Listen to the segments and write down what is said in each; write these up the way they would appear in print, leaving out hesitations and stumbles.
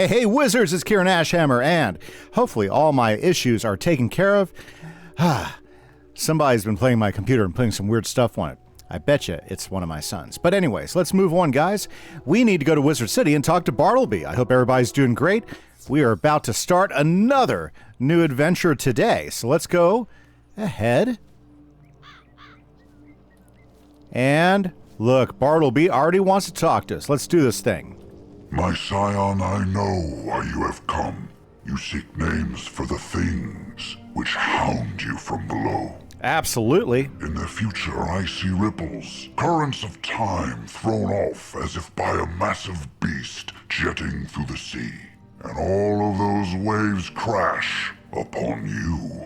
Hey, Wizards, it's Kieran Ashhammer, and hopefully all my issues are taken care of. Somebody's been playing my computer and putting some weird stuff on it. I bet you it's one of my sons. But anyways, let's move on, guys. We need to go to Wizard City and talk to Bartleby. I hope everybody's doing great. We are about to start another new adventure today. So let's go ahead. And look, Bartleby already wants to talk to us. Let's do this thing. My scion, I know why you have come. You seek names for the things which hound you from below. Absolutely. In the future, I see ripples, currents of time thrown off as if by a massive beast jetting through the sea. And all of those waves crash upon you.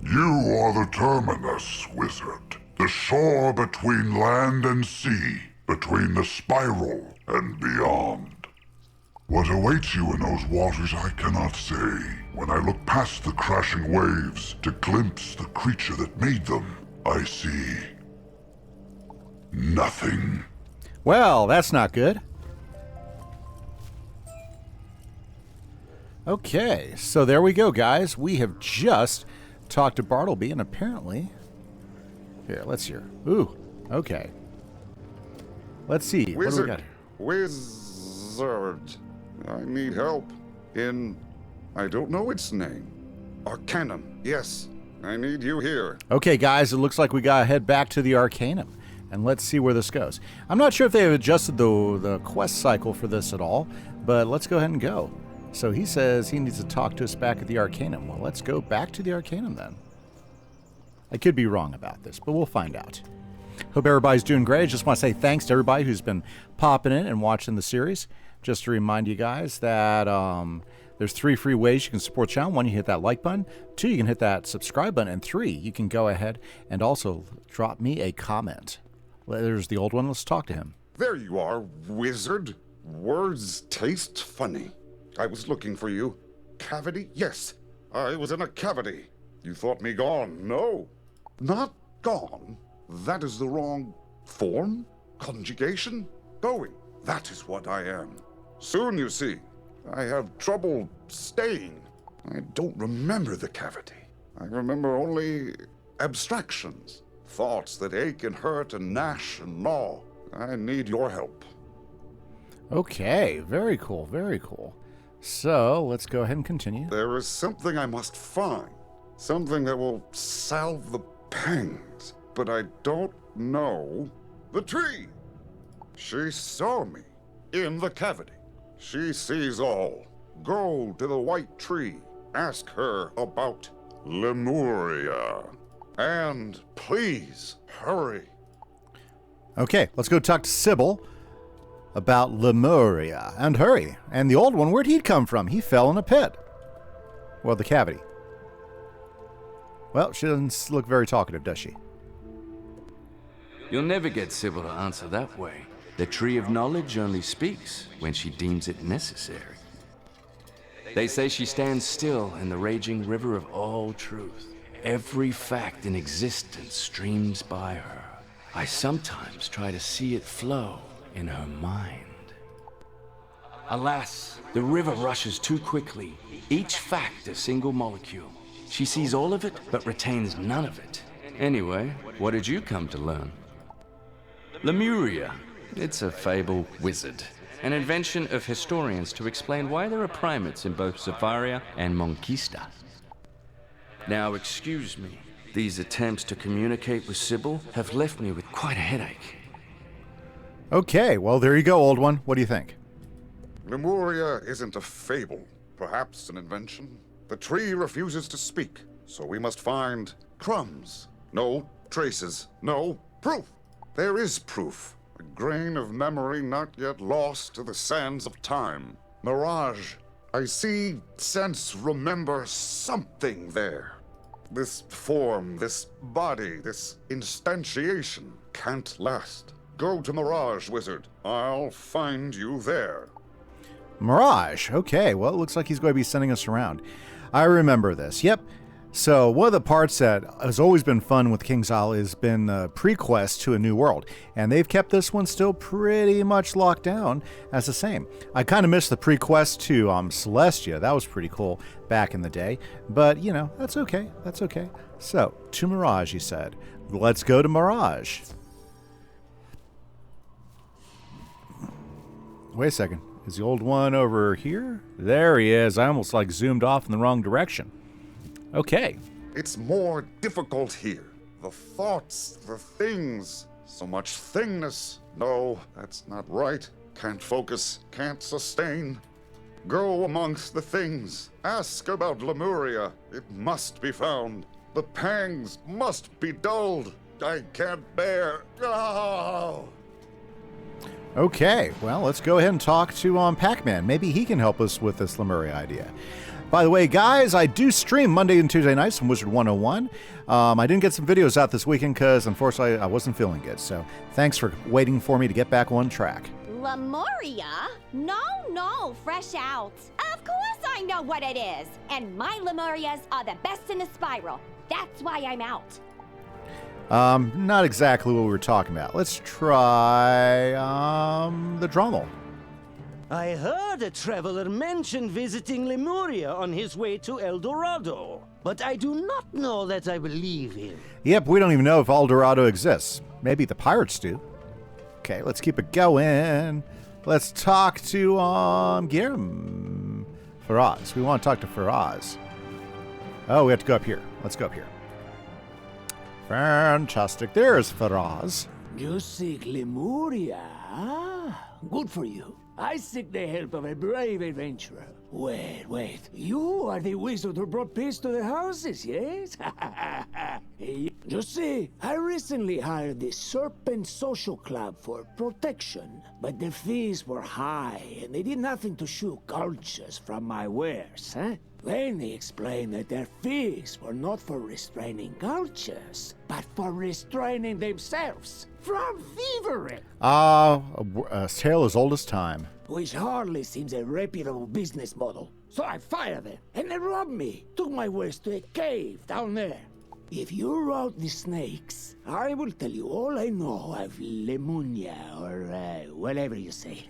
You are the terminus, wizard. The shore between land and sea, between the spiral and beyond. What awaits you in those waters I cannot say. When I look past the crashing waves to glimpse the creature that made them, I see nothing. Well, that's not good. Okay, so there we go, guys. We have just talked to Bartleby, and apparently... Here, let's hear. Ooh, okay. Let's see. What do we got here? Wizard. I need help in... I don't know its name. Arcanum. Yes, I need you here. Okay, guys, it looks like we gotta head back to the Arcanum, and let's see where this goes. I'm not sure if they've adjusted the quest cycle for this at all, but let's go ahead and go. So he says he needs to talk to us back at the Arcanum. Well, let's go back to the Arcanum then. I could be wrong about this, but we'll find out. Hope everybody's doing great. I just want to say thanks to everybody who's been popping in and watching the series. Just to remind you guys that there's 3 free ways you can support the channel. 1, you hit that like button. 2, you can hit that subscribe button. And 3, you can go ahead and also drop me a comment. There's the old one. Let's talk to him. There you are, wizard. Words taste funny. I was looking for you. Cavity? Yes, I was in a cavity. You thought me gone. No, not gone. That is the wrong form, conjugation, going. That is what I am. Soon, you see. I have trouble staying. I don't remember the cavity. I remember only abstractions, thoughts that ache and hurt and gnash and gnaw. I need your help. Okay, very cool, very cool. So, let's go ahead and continue. There is something I must find. Something that will salve the pangs. But I don't know the tree. She saw me in the cavity. She sees all. Go to the white tree. Ask her about Lemuria. And please, hurry. Okay, let's go talk to Sybil about Lemuria. And hurry. And the old one, where'd he come from? He fell in a pit. Well, the cavity. Well, she doesn't look very talkative, does she? You'll never get Sybil to answer that way. The Tree of Knowledge only speaks when she deems it necessary. They say she stands still in the raging river of all truth. Every fact in existence streams by her. I sometimes try to see it flow in her mind. Alas, the river rushes too quickly, each fact a single molecule. She sees all of it, but retains none of it. Anyway, what did you come to learn? Lemuria. It's a fable wizard. An invention of historians to explain why there are primates in both Zafaria and Monquista. Now, excuse me. These attempts to communicate with Sybil have left me with quite a headache. Okay, well, there you go, old one. What do you think? Lemuria isn't a fable. Perhaps an invention. The tree refuses to speak, so we must find crumbs. No traces. No proof. There is proof. A grain of memory not yet lost to the sands of time. Mirage. I see, sense, remember something there. This form, this body, this instantiation can't last. Go to Mirage, wizard. I'll find you there. Mirage. Okay, well, it looks like he's going to be sending us around. I remember this. Yep. So one of the parts that has always been fun with King's Isle has been the pre-quest to a new world. And they've kept this one still pretty much locked down as the same. I kind of missed the pre-quest to Celestia. That was pretty cool back in the day. But, you know, that's okay. That's okay. So, to Mirage, he said. Let's go to Mirage. Wait a second. Is the old one over here? There he is. I almost like zoomed off in the wrong direction. Okay. It's more difficult here. The thoughts, the things, so much thingness. No, that's not right. Can't focus, can't sustain. Go amongst the things. Ask about Lemuria. It must be found. The pangs must be dulled. I can't bear. Oh. Okay, well, let's go ahead and talk to Pac-Man. Maybe he can help us with this Lemuria idea. By the way, guys, I do stream Monday and Tuesday nights from Wizard101. I didn't get some videos out this weekend because, unfortunately, I wasn't feeling good. So thanks for waiting for me to get back on track. Lemuria? No, fresh out. Of course I know what it is. And my Lemurias are the best in the spiral. That's why I'm out. Not exactly what we were talking about. Let's try, the Drommel. I heard a traveler mention visiting Lemuria on his way to El Dorado, but I do not know that I believe him. Yep, we don't even know if El Dorado exists. Maybe the pirates do. Okay, let's keep it going. Let's talk to, Guillermo. Faraz. We want to talk to Faraz. Oh, we have to go up here. Let's go up here. Fantastic. There's Faraz. You seek Lemuria? Ah, good for you. I seek the help of a brave adventurer. Wait. You are the wizard who brought peace to the houses, yes? You see, I recently hired the Serpent Social Club for protection, but the fees were high, and they did nothing to shoo cultures from my wares, huh? Then they explained that their fees were not for restraining cultures, but for restraining themselves from thievery. A tale as old as time. Which hardly seems a reputable business model. So I fired them, and they robbed me. Took my wares to a cave down there. If you route the snakes, I will tell you all I know of Lemuria, or whatever you say.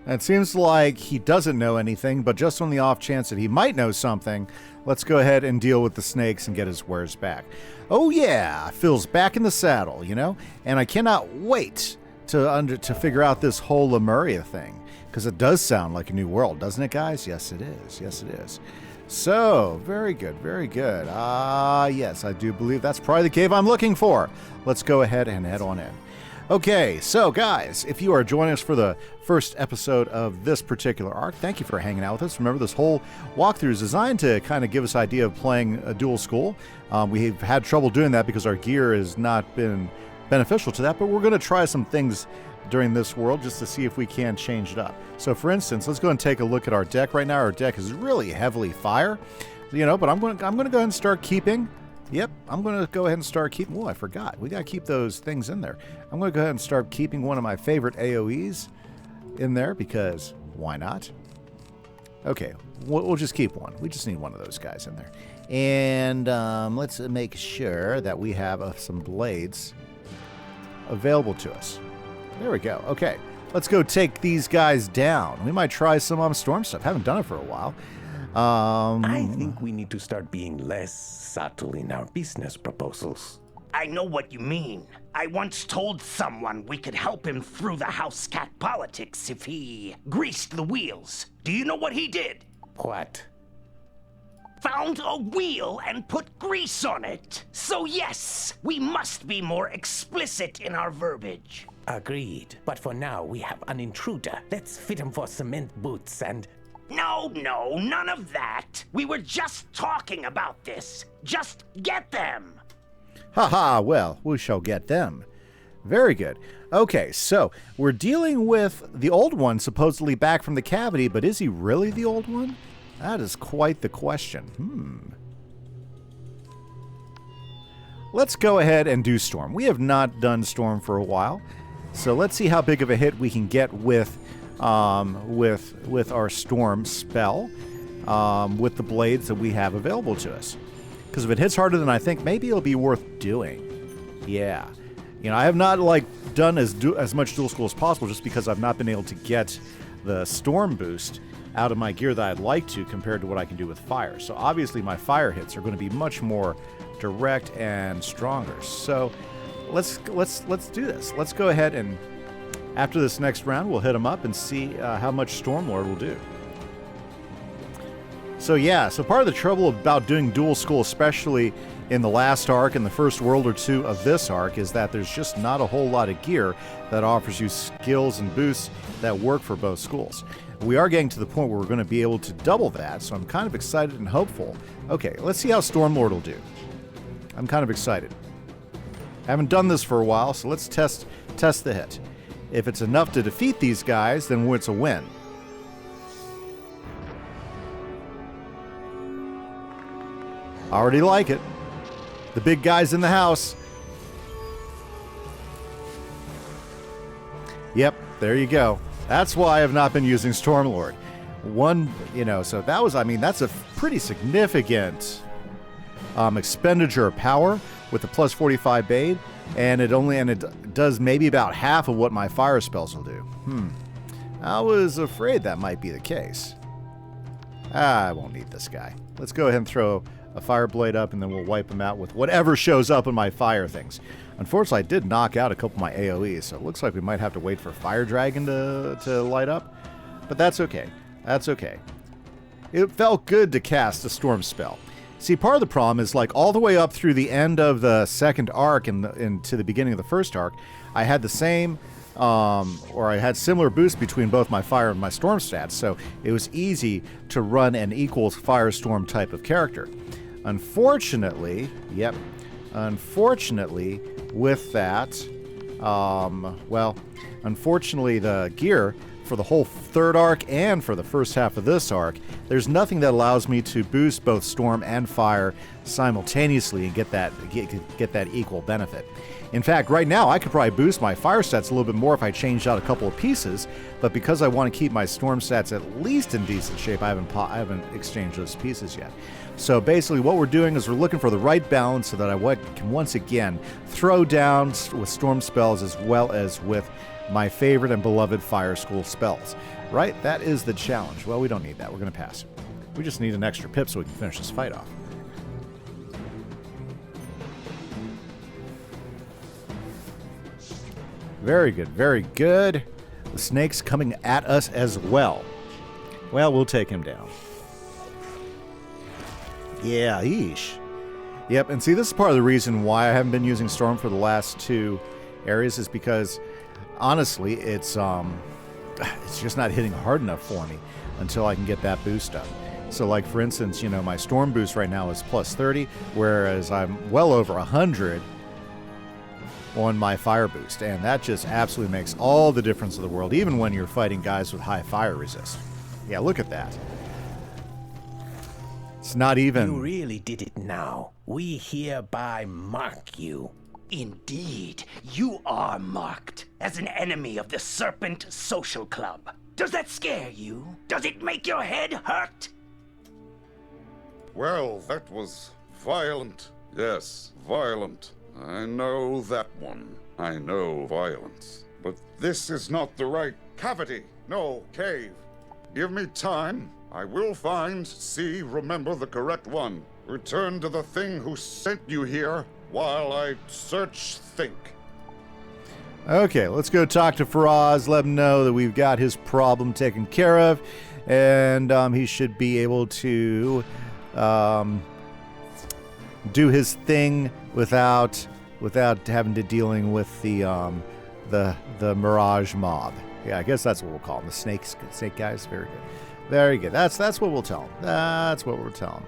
It seems like he doesn't know anything, but just on the off chance that he might know something, let's go ahead and deal with the snakes and get his wares back. Oh yeah, Phil's back in the saddle, you know? And I cannot wait to figure out this whole Lemuria thing, because it does sound like a new world, doesn't it, guys? Yes, it is. Yes, it is. So, very good, very good. Yes, I do believe that's probably the cave I'm looking for. Let's go ahead and head on in. Okay, so guys, if you are joining us for the first episode of this particular arc, thank you for hanging out with us. Remember, this whole walkthrough is designed to kind of give us an idea of playing a dual school. We've had trouble doing that because our gear has not been beneficial to that, but we're going to try some things during this world just to see if we can change it up. So for instance, let's go and take a look at our deck right now. Our deck is really heavily fire, you know, but I'm going to go ahead and start keeping. Yep, I'm going to go ahead and start keeping... Oh, I forgot. We got to keep those things in there. I'm going to go ahead and start keeping one of my favorite AoEs in there because why not? Okay, we'll just keep one. We just need one of those guys in there. And let's make sure that we have some blades available to us. There we go. Okay, let's go take these guys down. We might try some storm stuff. Haven't done it for a while. I think we need to start being less subtle in our business proposals. I know what you mean. I once told someone we could help him through the house cat politics if he greased the wheels. Do you know what he did? What? Found a wheel and put grease on it. So yes, we must be more explicit in our verbiage. Agreed. But for now, we have an intruder. Let's fit him for cement boots and... No, none of that. We were just talking about this. Just get them. Haha, well, we shall get them. Very good. Okay, so we're dealing with the old one supposedly back from the cavity, but is he really the old one? That is quite the question. Let's go ahead and do Storm. We have not done Storm for a while, so let's see how big of a hit we can get with our Storm spell. with the blades that we have available to us. Because if it hits harder than I think, maybe it'll be worth doing. Yeah. You know, I have not done as much dual school as possible just because I've not been able to get the storm boost out of my gear that I'd like to compared to what I can do with fire. So obviously my fire hits are going to be much more direct and stronger. So let's do this. Let's go ahead and after this next round, we'll hit them up and see how much Stormlord will do. So yeah, so part of the trouble about doing dual school, especially in the last arc and the first world or two of this arc, is that there's just not a whole lot of gear that offers you skills and boosts that work for both schools. We are getting to the point where we're going to be able to double that, so I'm kind of excited and hopeful. Okay, let's see how Stormlord will do. I'm kind of excited. I haven't done this for a while, so let's test the hit. If it's enough to defeat these guys, then it's a win. I already like it. The big guy's in the house. Yep, there you go. That's why I've not been using Stormlord. So that was, that's a pretty significant expenditure of power with the plus 45 Bade, and it does maybe about half of what my fire spells will do. I was afraid that might be the case. I won't need this guy. Let's go ahead and throw a fire blade up, and then we'll wipe him out with whatever shows up in my fire things. Unfortunately, I did knock out a couple of my AoEs, so it looks like we might have to wait for Fire Dragon to light up. But that's okay. That's okay. It felt good to cast a Storm spell. See, part of the problem is, all the way up through the end of the second arc and to the beginning of the first arc, I had the same, or I had similar boosts between both my fire and my storm stats, so it was easy to run an equal firestorm type of character. Unfortunately, with that, unfortunately the gear for the whole third arc and for the first half of this arc, there's nothing that allows me to boost both storm and fire simultaneously and get that equal benefit. In fact, right now I could probably boost my fire stats a little bit more if I changed out a couple of pieces, but because I want to keep my storm stats at least in decent shape, I haven't exchanged those pieces yet. So basically what we're doing is we're looking for the right balance so that I can once again throw down with storm spells as well as with my favorite and beloved fire school spells. Right? That is the challenge. Well, we don't need that. We're going to pass. We just need an extra pip so we can finish this fight off. Very good, very good. The snake's coming at us as well. Well, we'll take him down. Yeah, yeesh. Yep, and see, this is part of the reason why I haven't been using Storm for the last two areas is because, honestly, it's just not hitting hard enough for me until I can get that boost up. So, for instance, my Storm boost right now is plus 30, whereas I'm well over 100 on my fire boost, and that just absolutely makes all the difference in the world, even when you're fighting guys with high fire resist. Yeah, look at that. It's not even... You really did it now. We hereby mark you. Indeed, you are marked as an enemy of the Serpent Social Club. Does that scare you? Does it make your head hurt? Well, that was violent. Yes, violent. I know that one. I know violence. But this is not the right cavity. No, cave. Give me time. I will find, remember the correct one. Return to the thing who sent you here while I think. Okay, let's go talk to Faraz, let him know that we've got his problem taken care of, and he should be able to do his thing without having to dealing with the Mirage mob. Yeah, I guess that's what we'll call them. The snake guys. Very good. Very good. That's what we'll tell him. That's what we'll tell him.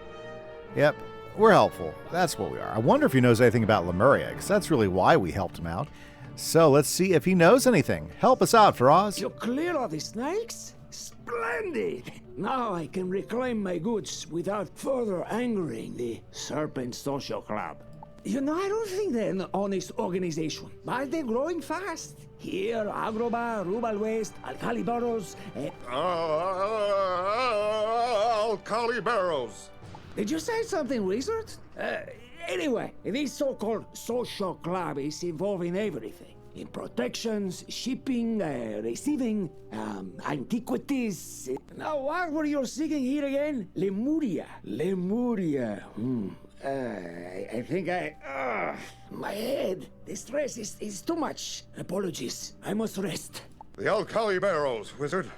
Yep, we're helpful. That's what we are. I wonder if he knows anything about Lemuria, because that's really why we helped him out. So let's see if he knows anything. Help us out, Faraz. You clear all the snakes? Splendid! Now I can reclaim my goods without further angering the Serpent Social Club. I don't think they're an honest organization, but they're growing fast. Here, Agroba, Rubal West, Alkali Burrows... I'll alkali barrows. Did you say something, Wizard? Anyway, this so-called social club is involving everything. In protections, shipping, receiving, antiquities. Now, what were you seeking here again? Lemuria. Lemuria. I think my head. The stress is too much. Apologies. I must rest. The alkali barrows, Wizard.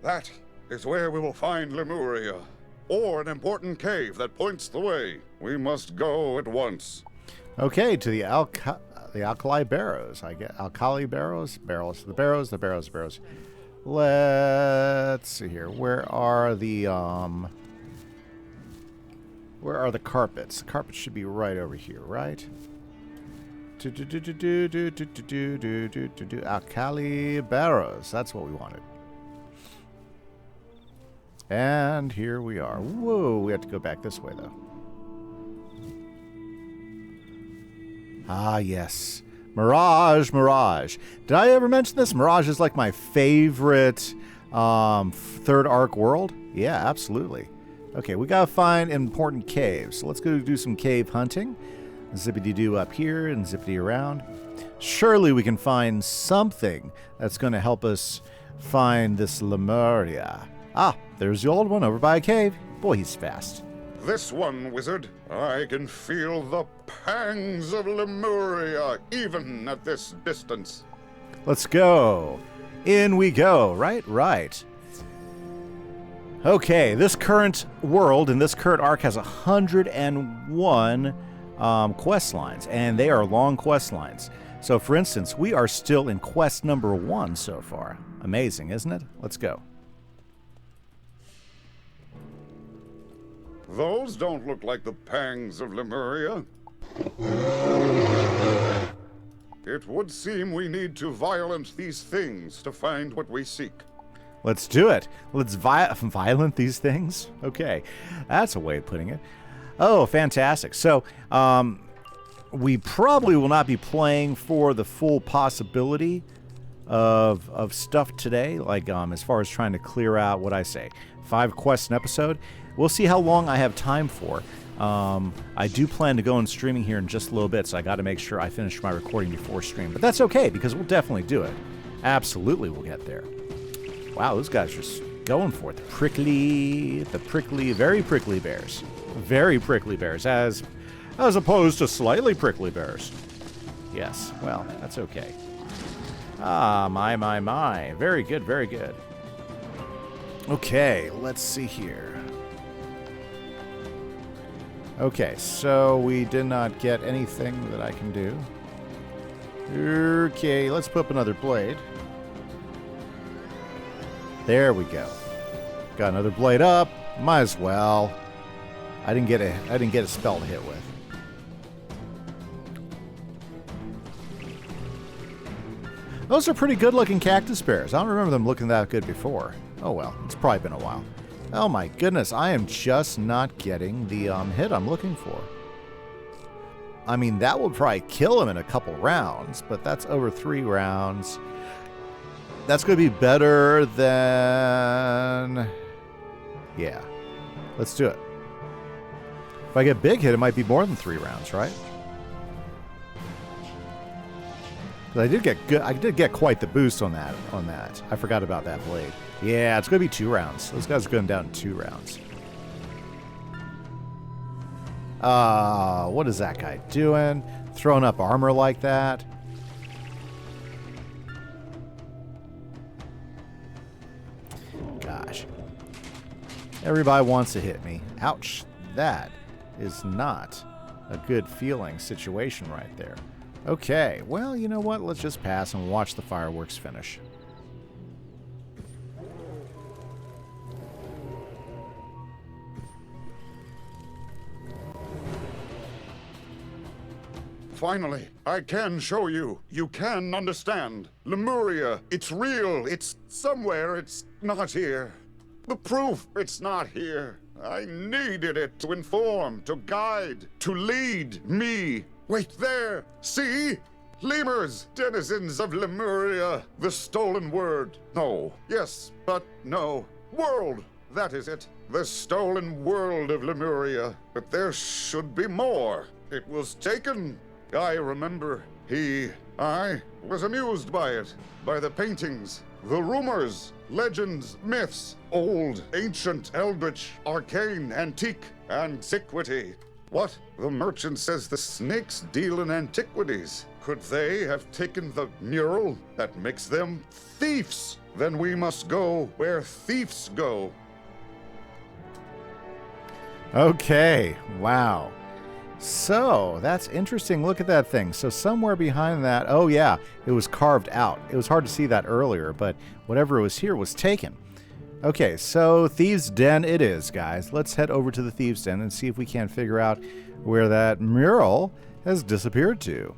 That is where we will find Lemuria. Or an important cave that points the way. We must go at once. Okay, to the alkali barrows. I get alkali barrows, the barrows. Let's see here. Where are the carpets? The carpets should be right over here, right? Alkali barrows. That's what we wanted. And here we are. Whoa, we have to go back this way, though. Ah, yes. Mirage. Did I ever mention this? Mirage is like my favorite third arc world. Yeah, absolutely. Okay, we gotta find important caves. So let's go do some cave hunting. Zippity-doo up here and zippity around. Surely we can find something that's going to help us find this Lemuria. Ah, there's the old one over by a cave. Boy, he's fast. This one, Wizard. I can feel the pangs of Lemuria, even at this distance. Let's go. In we go. Right. Okay, this current world and this current arc has 101 quest lines, and they are long quest lines. So, for instance, we are still in quest number 1 so far. Amazing, isn't it? Let's go. Those don't look like the pangs of Lemuria. It would seem we need to violence these things to find what we seek. Let's do it. Let's violent these things. Okay, that's a way of putting it. Oh, fantastic. So, we probably will not be playing for the full possibility of stuff today, like as far as trying to clear out, what I say, 5 quests an episode. We'll see how long I have time for. I do plan to go on streaming here in just a little bit, so I got to make sure I finish my recording before stream. But that's okay, because we'll definitely do it. Absolutely, we'll get there. Wow, those guys are just going for it. Very prickly bears. Very prickly bears, as opposed to slightly prickly bears. Yes, well, that's okay. Ah, my. Very good. Okay, let's see here. Okay, so we did not get anything that I can do. Okay, let's put up another blade. There we go. Got another blade up. Might as well. I didn't get a spell to hit with. Those are pretty good-looking cactus bears. I don't remember them looking that good before. Oh well, it's probably been a while. Oh my goodness, I am just not getting the hit I'm looking for. I mean, that would probably kill him in a couple rounds, but that's over 3 rounds. That's going to be better than... Yeah, let's do it. If I get big hit, it might be more than 3 rounds, right? But I did get quite the boost on that. I forgot about that blade. Yeah, it's going to be 2 rounds. Those guys are going down in 2 rounds. What is that guy doing? Throwing up armor like that? Gosh. Everybody wants to hit me. Ouch. That is not a good feeling situation right there. Okay, well, you know what? Let's just pass and watch the fireworks finish. Finally, I can show you. You can understand. Lemuria, it's real. It's somewhere. It's not here. The proof, it's not here. I needed it to inform, to guide, to lead me. Wait there. See? Lemurs, denizens of Lemuria. The stolen word. No. Yes, but no. World. That is it. the stolen world of Lemuria, but there should be more. It was taken. I remember I was amused by it, by the paintings, the rumors, legends, myths, old, ancient, eldritch, arcane, antique, antiquity. What? The merchant says the snakes deal in antiquities. Could they have taken the mural that makes them thieves? Then we must go where thieves go. Okay, wow. So, that's interesting. Look at that thing. So somewhere behind that, oh yeah, it was carved out. It was hard to see that earlier, but whatever was here was taken. Okay, so Thieves' Den it is, guys. Let's head over to the Thieves' Den and see if we can figure out where that mural has disappeared to.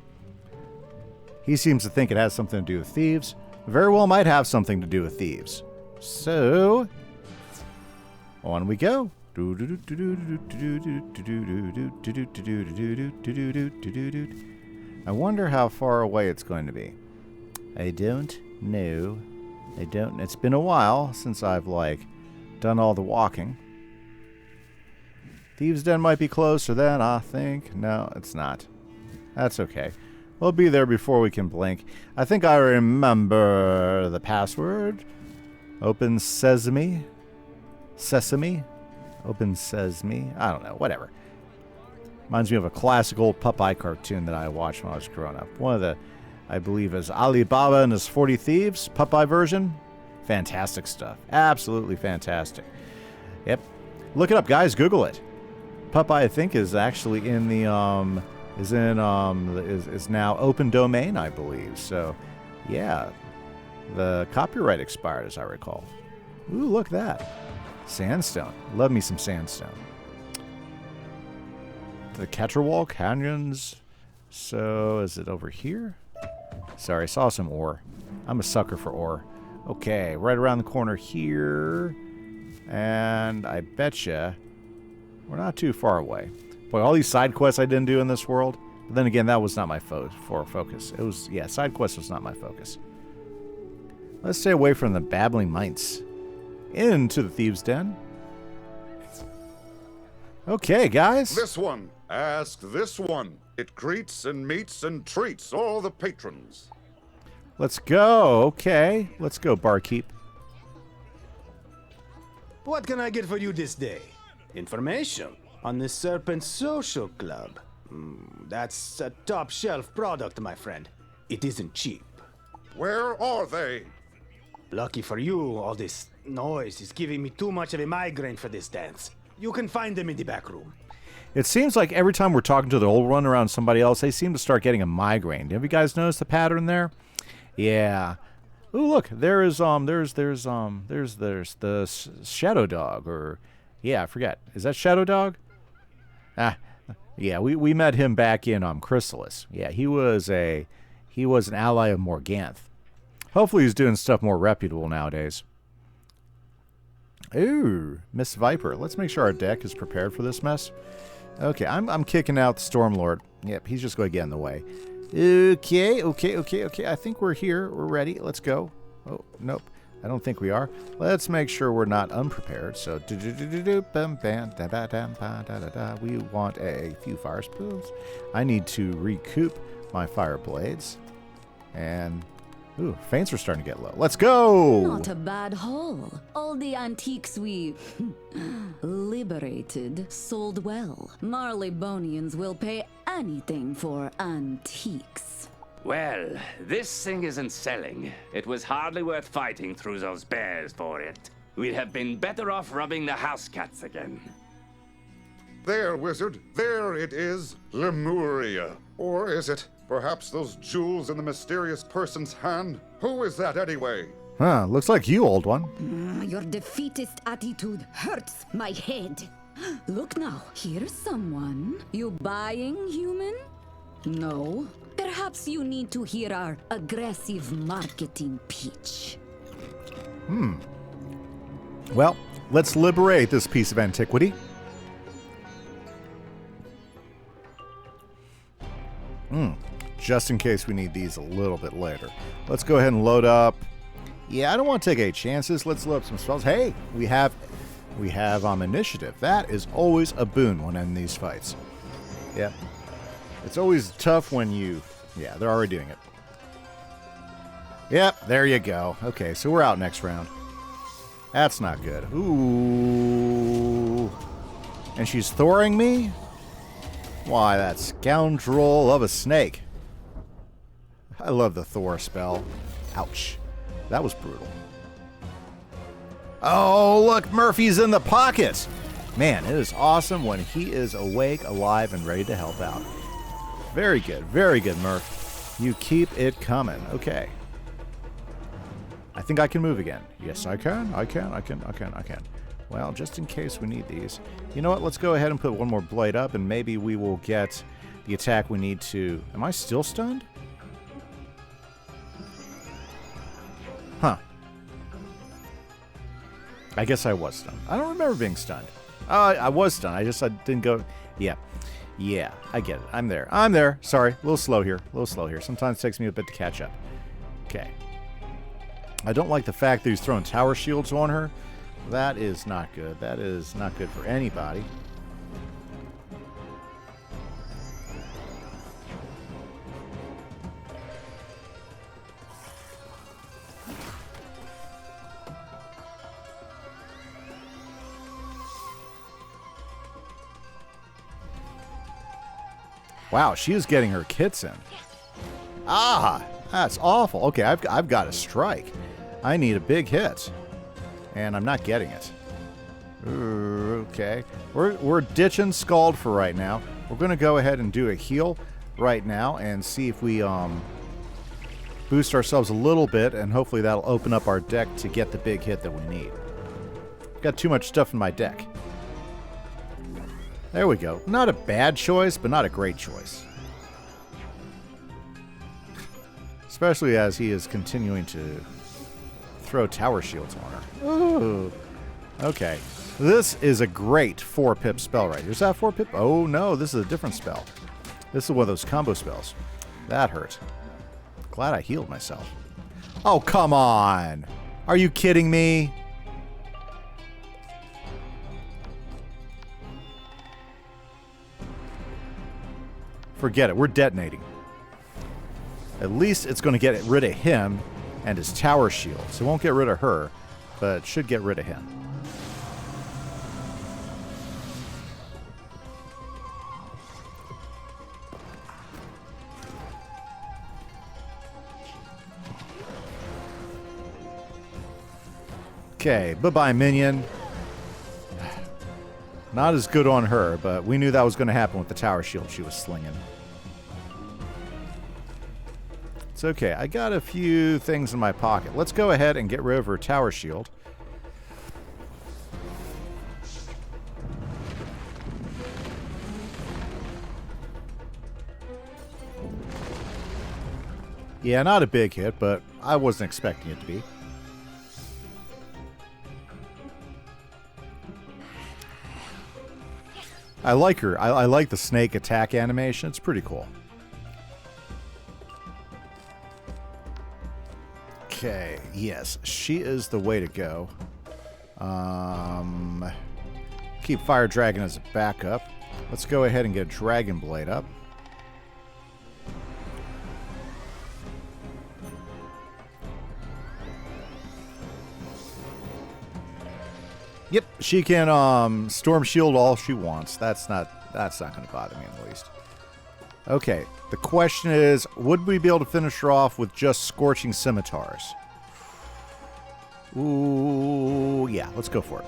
He seems to think it has something to do with thieves. Very well might have something to do with thieves. So, on we go. I wonder how far away it's going to be. I don't know. It's been a while since I've, done all the walking. Thieves' Den might be closer then, I think. No, it's not. That's okay. We'll be there before we can blink. I think I remember the password. Open sesame. Sesame. Open sesame. I don't know. Whatever. Reminds me of a classic old Popeye cartoon that I watched when I was growing up. One of the, I believe, is Alibaba and his 40 Thieves Popeye version. Fantastic stuff. Absolutely fantastic. Yep. Look it up, guys. Google it. Popeye, I think, is actually in the is now open domain, I believe. So, yeah, the copyright expired, as I recall. Ooh, look at that. Sandstone. Love me some sandstone. The Catterwall Canyons. So, is it over here? Sorry, I saw some ore. I'm a sucker for ore. Okay, right around the corner here. And I betcha we're not too far away. Boy, all these side quests I didn't do in this world. But then again, that was not my focus. It was, yeah, side quest was not my focus. Let's stay away from the babbling mites. Into the Thieves' Den. Okay, guys. This one. Ask this one. It greets and meets and treats all the patrons. Let's go. Okay. Let's go, barkeep. What can I get for you this day? Information on the Serpent Social Club. That's a top-shelf product, my friend. It isn't cheap. Where are they? Lucky for you, all this noise is giving me too much of a migraine for this dance. You can find them in the back room. It seems like every time we're talking to the old one around somebody else, they seem to start getting a migraine. Have you guys noticed the pattern there? Yeah. Ooh, look, there's the Shadow Dog, or yeah, I forget. Is that Shadow Dog? Yeah, we met him back in Chrysalis. Yeah, he was an ally of Morganth. Hopefully he's doing stuff more reputable nowadays. Ooh, Miss Viper. Let's make sure our deck is prepared for this mess. Okay, I'm kicking out the Stormlord. Yep, he's just going to get in the way. Okay. I think we're here. We're ready. Let's go. Oh, nope. I don't think we are. Let's make sure we're not unprepared. So, we want a few fire spools. I need to recoup my fire blades. And, ooh, feints are starting to get low. Let's go! Not a bad haul. All the antiques we liberated sold well. Marleybonians will pay anything for antiques. Well, this thing isn't selling. It was hardly worth fighting through those bears for it. We'd have been better off rubbing the house cats again. There, wizard. There it is. Lemuria. Or is it perhaps those jewels in the mysterious person's hand? Who is that anyway? Huh, looks like you, old one. Your defeatist attitude hurts my head. Look now, here's someone. You buying, human? No. Perhaps you need to hear our aggressive marketing pitch. Well, let's liberate this piece of antiquity. Just in case we need these a little bit later. Let's go ahead and load up. Yeah, I don't want to take any chances. Let's load up some spells. Hey, we have we have initiative. That is always a boon when in these fights. Yep. It's always tough when you... Yeah, they're already doing it. Yep, there you go. Okay, so we're out next round. That's not good. Ooh. And she's thoring me? Why, that scoundrel of a snake. I love the Thor spell. Ouch. That was brutal. Oh, look, Murphy's in the pocket. Man, it is awesome when he is awake, alive, and ready to help out. Very good, Murph. You keep it coming. Okay. I think I can move again. Yes, I can. I can. Well, just in case we need these. You know what? Let's go ahead and put one more blade up, and maybe we will get the attack we need to... Am I still stunned? Huh. I guess I was stunned. I don't remember being stunned. I was stunned. I didn't go... Yeah. Yeah, I get it. I'm there. Sorry. A little slow here. Sometimes it takes me a bit to catch up. Okay. I don't like the fact that he's throwing tower shields on her. That is not good. That is not good for anybody. Wow, she is getting her kits in. Ah, that's awful. Okay, I've got a strike. I need a big hit, and I'm not getting it. Okay, we're ditching Scald for right now. We're going to go ahead and do a heal right now and see if we boost ourselves a little bit, and hopefully that'll open up our deck to get the big hit that we need. Got too much stuff in my deck. There we go. Not a bad choice, but not a great choice. Especially as he is continuing to throw tower shields on her. Ooh. Okay. This is a great 4-pip spell right here. Is that 4-pip? Oh, no. This is a different spell. This is one of those combo spells. That hurt. Glad I healed myself. Oh, come on. Are you kidding me? Forget it. We're detonating. At least it's going to get rid of him and his tower shields. It won't get rid of her, but it should get rid of him. Okay, bye-bye, minion. Not as good on her, but we knew that was going to happen with the tower shield she was slinging. It's okay. I got a few things in my pocket. Let's go ahead and get rid of her tower shield. Yeah, not a big hit, but I wasn't expecting it to be. I like her. I like the snake attack animation. It's pretty cool. Okay, yes, she is the way to go. Keep Fire Dragon as a backup. Let's go ahead and get Dragon Blade up. Yep, she can Storm Shield all she wants. That's not going to bother me in the least. Okay, the question is, would we be able to finish her off with just Scorching Scimitars? Ooh, yeah, let's go for it.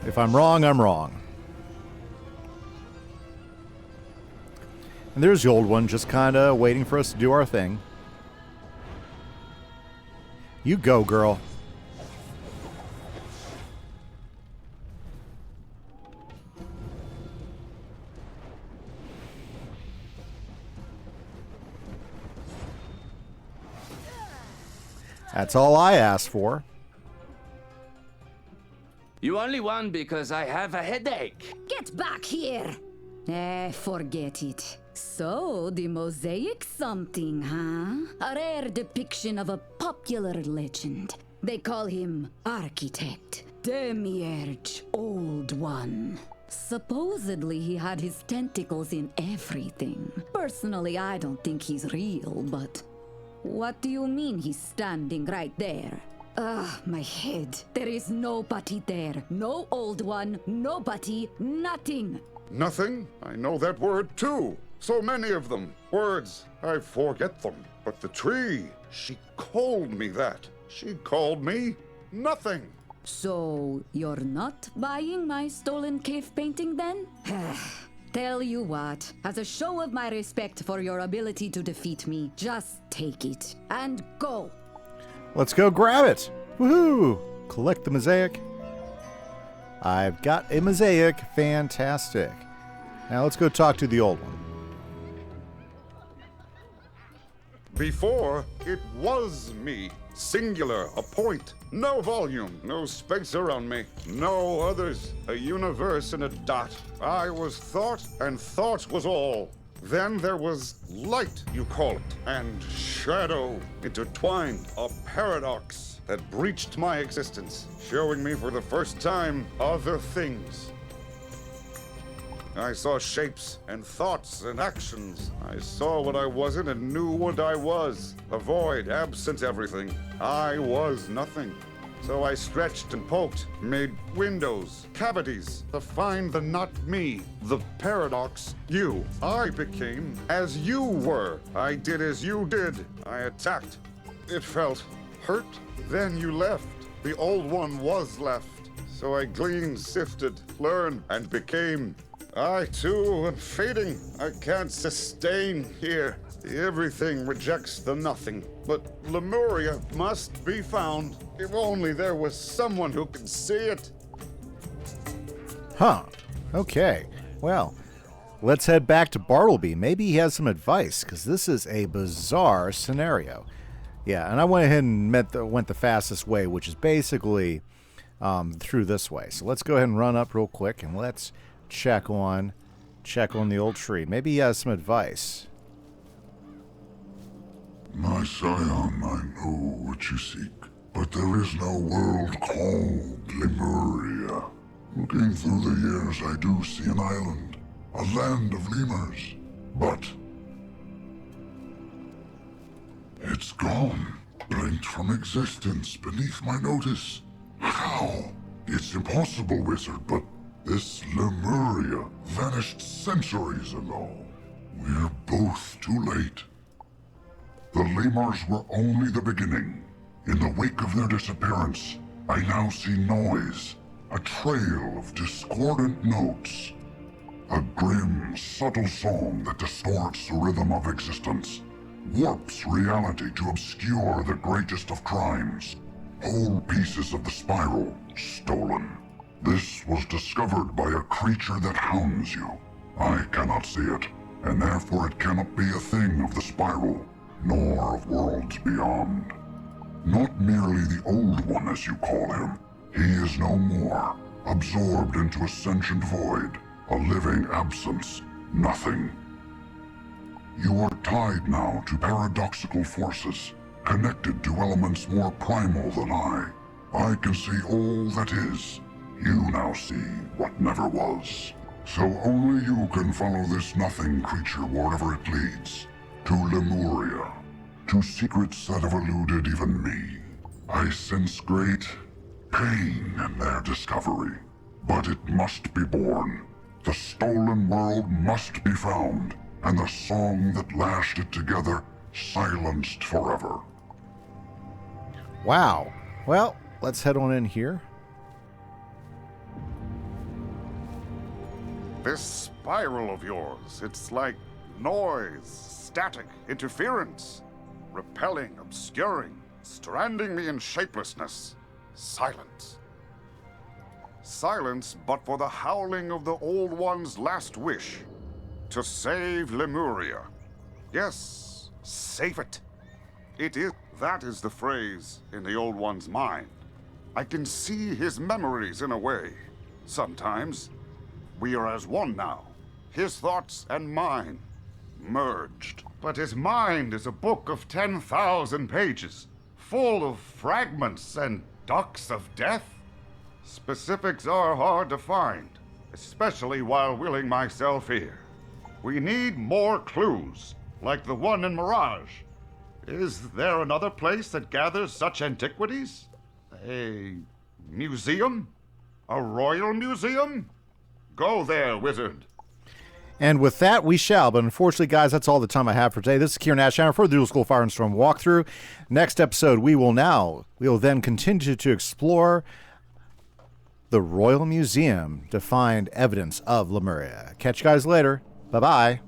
If I'm wrong, I'm wrong. And there's the old one, just kind of waiting for us to do our thing. You go, girl. That's all I asked for. You only won because I have a headache. Get back here! Forget it. So, the mosaic's something, huh? A rare depiction of a popular legend. They call him Architect, Demiurge, Old One. Supposedly, he had his tentacles in everything. Personally, I don't think he's real, but... What do you mean he's standing right there? Ugh, my head. There is nobody there. No Old One, nobody, nothing. Nothing? I know that word too. So many of them. Words, I forget them. But the tree, she called me that. She called me nothing. So, you're not buying my stolen cave painting then? Tell you what, as a show of my respect for your ability to defeat me, just take it and go. Let's go grab it. Woohoo! Collect the mosaic. I've got a mosaic. Fantastic. Now let's go talk to the old one. Before, it was me. Singular, a point. No volume, no space around me. No others. A universe in a dot. I was thought, and thought was all. Then there was light, you call it, and shadow intertwined. A paradox that breached my existence, showing me for the first time other things. I saw shapes and thoughts and actions. I saw what I wasn't and knew what I was. A void, absent everything. I was nothing. So I stretched and poked, made windows, cavities, to find the not me, the paradox, you. I became as you were. I did as you did. I attacked. It felt hurt. Then you left. The old one was left. So I gleaned, sifted, learned, and became. I, too, am fading. I can't sustain here. Everything rejects the nothing. But Lemuria must be found. If only there was someone who could see it. Huh. Okay. Well, let's head back to Bartleby. Maybe he has some advice, because this is a bizarre scenario. Yeah, and I went ahead and went the fastest way, which is basically through this way. So let's go ahead and run up real quick, and let's check on the old tree. Maybe he has some advice. My scion, I know what you seek, but there is no world called Lemuria. Looking through the years, I do see an island, a land of lemurs, but it's gone, blinked from existence beneath my notice. How? It's impossible, wizard, but this Lemuria vanished centuries ago. We're both too late. The lemurs were only the beginning. In the wake of their disappearance, I now see noise, a trail of discordant notes. A grim, subtle song that distorts the rhythm of existence, warps reality to obscure the greatest of crimes. Whole pieces of the spiral stolen. This was discovered by a creature that hounds you. I cannot see it, and therefore it cannot be a thing of the spiral, nor of worlds beyond. Not merely the Old One, as you call him. He is no more, absorbed into a sentient void, a living absence, nothing. You are tied now to paradoxical forces, connected to elements more primal than I. I can see all that is. You now see what never was. So only you can follow this nothing creature wherever it leads. To Lemuria. To secrets that have eluded even me. I sense great pain in their discovery. But it must be born. The stolen world must be found, and the song that lashed it together silenced forever. Wow. Well, let's head on in here. This spiral of yours, it's like noise, static, interference. Repelling, obscuring, stranding me in shapelessness. Silence. Silence but for the howling of the Old One's last wish. To save Lemuria. Yes, save it. That is the phrase in the Old One's mind. I can see his memories in a way. Sometimes. We are as one now. His thoughts and mine. merged. But his mind is a book of 10,000 pages, full of fragments and ducts of death. Specifics are hard to find, especially while willing myself here. We need more clues, like the one in Mirage. Is there another place that gathers such antiquities? A museum? A royal museum? Go there, wizard. And with that, we shall. But unfortunately, guys, that's all the time I have for today. This is Kieran Ashhammer for the Dual School Fire and Storm walkthrough. Next episode, we will then continue to explore the Royal Museum to find evidence of Lemuria. Catch you guys later. Bye-bye.